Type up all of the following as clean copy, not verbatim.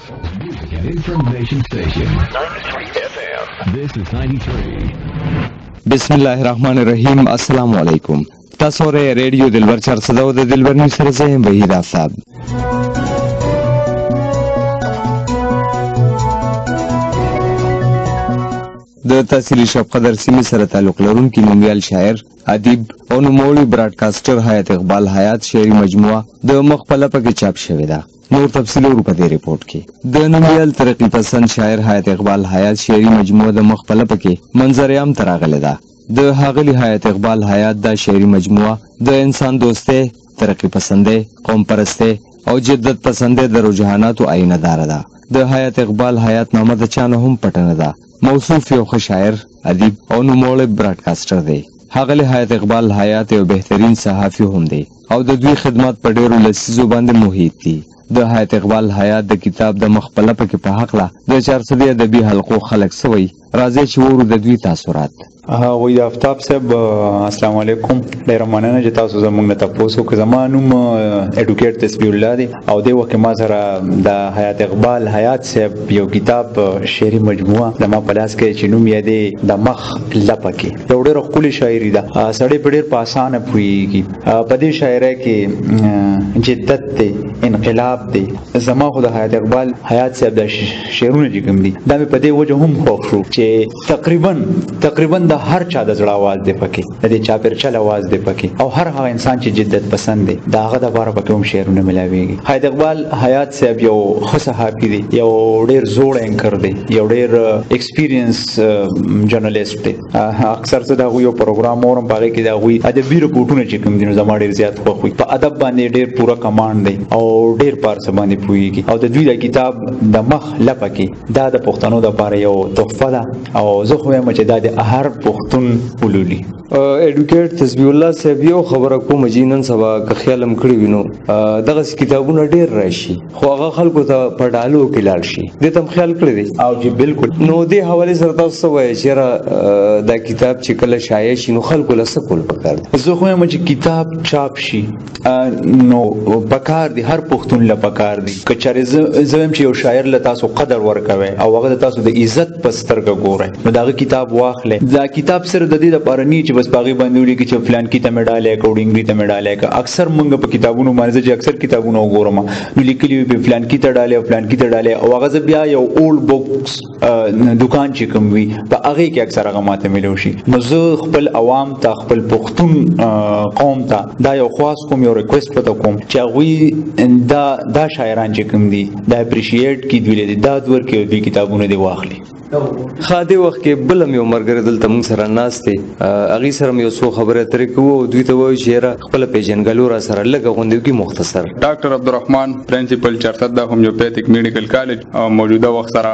Music and information station. 93 FM. This is 93. بسم الله الرحمن الرحیم. السلام علیکم. تاسو ره ریډیو دلبر 400 د دلبر می سره زه وحید صاحب. د تحصیلي شبقدر سیمې سره تعلق لرونکي نومیال شاعر، ادیب او نوموړي براډکاسټر حیات اقبال حیات شعري مجموعه د مخ په لپه کې چاپ شوې ده. نور تفصیل ورو په دې ریپورت کې. د نومیال ترقی پسند شاعر حیات اقبال حیات شعري مجموعه د مخ په لپه کې منظر عام تراغله ده. د هغلی حیات اقبال حیات د شعري مجموعه د انسان دوسته، ترقی پسنده، قوم پرسته او جدت پسنده د رجحاناتو آینه دار ده. د حیات اقبال حیات نامه د چانه هم پټنه ده. موصوف یو ښه شاعر، ادیب او نوموړی براډکاسټر دی. هغلی حیات اقبال حیات یو بهترین صحافي هم دی او د دوی خدمات په ډیرو لسیزو باندې محیط دي. د حیات اقبال حیات د کتاب د مخ په لپه کې په حقله د 400 ادبي حلقو خلق سوی. راځي چې ورو د دوی تاثرات. وحید آفتاب صاحب، السلام علیکم. ډیره مننه چې تاسو زموږ نه تاسو که زمانوم اډوکیټ تسبیح الله دی او د وخت ما سره د حیات اقبال حیات صاحب یو کتاب شعري مجموعه د ما په لاس کې چې نوم یې دی د مخ لپه کې. یو ډېر ښکلی شاعري ده، سړی په ډېر په اسانه پوهېږي. په دې شاعرۍ کې جدت دی، انقلاب دی. زما خو د حیات اقبال حیات صاحب د شعرونه چې کوم دي دا مې په دې وجه هم خوښ شو چې تقریبا د هر چا د زړه आवाज دی پکې، د دې چاپېرچل आवाज دی پکې او هر هغه انسان چې جدت پسند دی دا هغه د باره پکې هم شعرونه ملاویږي. حیات اقبال حیات صاحب یو ښه صحافي دی، یو ډېر زوړ اینکر دی، یو ډېر ایکسپیرینس جرنالیست دی. اکثر زه د هغوی یو پروګرام اورم، په هغې کې د هغوی ادبي رپورټونه چې کوم دي نو زما ډېر زیات خوښ وي. په ادب باندې ډېر پوره کمانډ دی او ډېر په هر څه باندې پوهېږي او د دوی د کتاب د مخ لپه کې دا د پښتنو دپاره یو تحفه ده او زه خو وایم چې دا د هر پښتون ولولي. اډوکیټ تسبیح الله صاحب، یو خبره کوم چې نن سبا که خیالم کړی وینو دغه کتابونه ډېر راشي خو هغه خلکو ته په ډالو کې لاړ شي. دې ته خیال کړی دی؟ او جی بالکل. نو دې حواله سره تاسو وایي چې دا کتاب چې کله شایع شي نو خلکو له څه کول پکار دي؟ زه خو وایم چې کتاب چاپ شي نو پکار دي، هر پښتون له پکار دي. که چېرې زه وایم چې یو شاعر له تاسو قدر ورکوئ او هغه د تاسو د عزت په سترګه ګورئ نو د هغه کتاب واخلئ. دا کتاب صرف د دې دپاره نه چې بس په هغې باندې ولیکي چې فلان کې ته مې ډالی که وډینګري ته مې ډالی که. اکثر مونږ په کتابونو باندې زه چې اکثر کتابونه وګورم نو لیکلي وي په فلان کې ته ډالی او فلان کې ته ډالی او هغه زه بیا یو اولډ بوکس دکان چې کوم وي په هغې کې اکثر هغه ماته میلو شي. نو زه خپل عوام ته، خپل پښتون قوم ته دا یو خواست کوم، یو ریکویسټ پته کوم چې هغوی دا شاعران چې کوم دي دا اپریشیټ کړي، دوی له داد ورکړي او دوی کتابونه دې واخلي. خاده وخت کې بلم یو مرګره دلته موږ سره ناست دی، هغې سره یو څو خبرې اترې کوو او دوی ته وایو چې یاره خپله پېژنګلو را سره لږه غوندې وکړي مختصر. ډاکټر عبدالرحمن، پرنسپل 400 هومیوپیتھک میډیکل کالج او موجوده وخت سره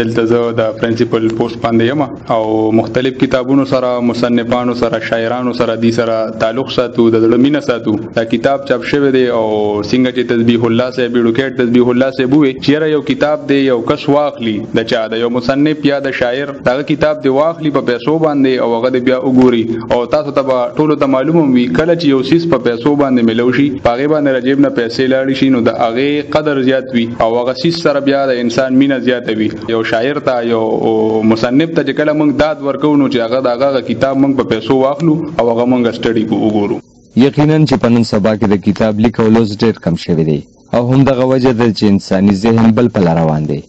دلته زه د پرنسپل پوسټ باندې یم او مختلف کتابونو سره، مصنفانو سره، شاعرانو سره دې سره تعلق ساتو، د زړه مینه ساتو. دا کتاب چاپ شوی دی او څنګه چې تسبیح الله صاحب اډوکیټ تسبیح الله صاحب ووایي چې یاره یو کتاب دی یو کس واخلي د چا د یو مصنف یا د شاعر دغه کتاب دی واخلي په پیسو باندې او هغه دی بیا وګوري او تاسو ته به ټولو ته معلومه وي کله چې یو څیز په پیسو باندې ملو شي په هغې باندې رجیب نه پیسې لاړې شي نو د هغې قدر زیات وي او هغه څیز سره بیا د انسان مینه زیاته وي. یو شاعر ته، یو مصنف ته چې کله موږ داد ورکوو نو چې هغه د هغه کتاب موږ په پیسو واخلو او هغه موږ سټډي وګورو. یقینا چې په نن سبا کې د کتاب لیک او لوست ډېر کم شوی دی او همدغه وجه ده چې انساني ذهن بل پله روان دی.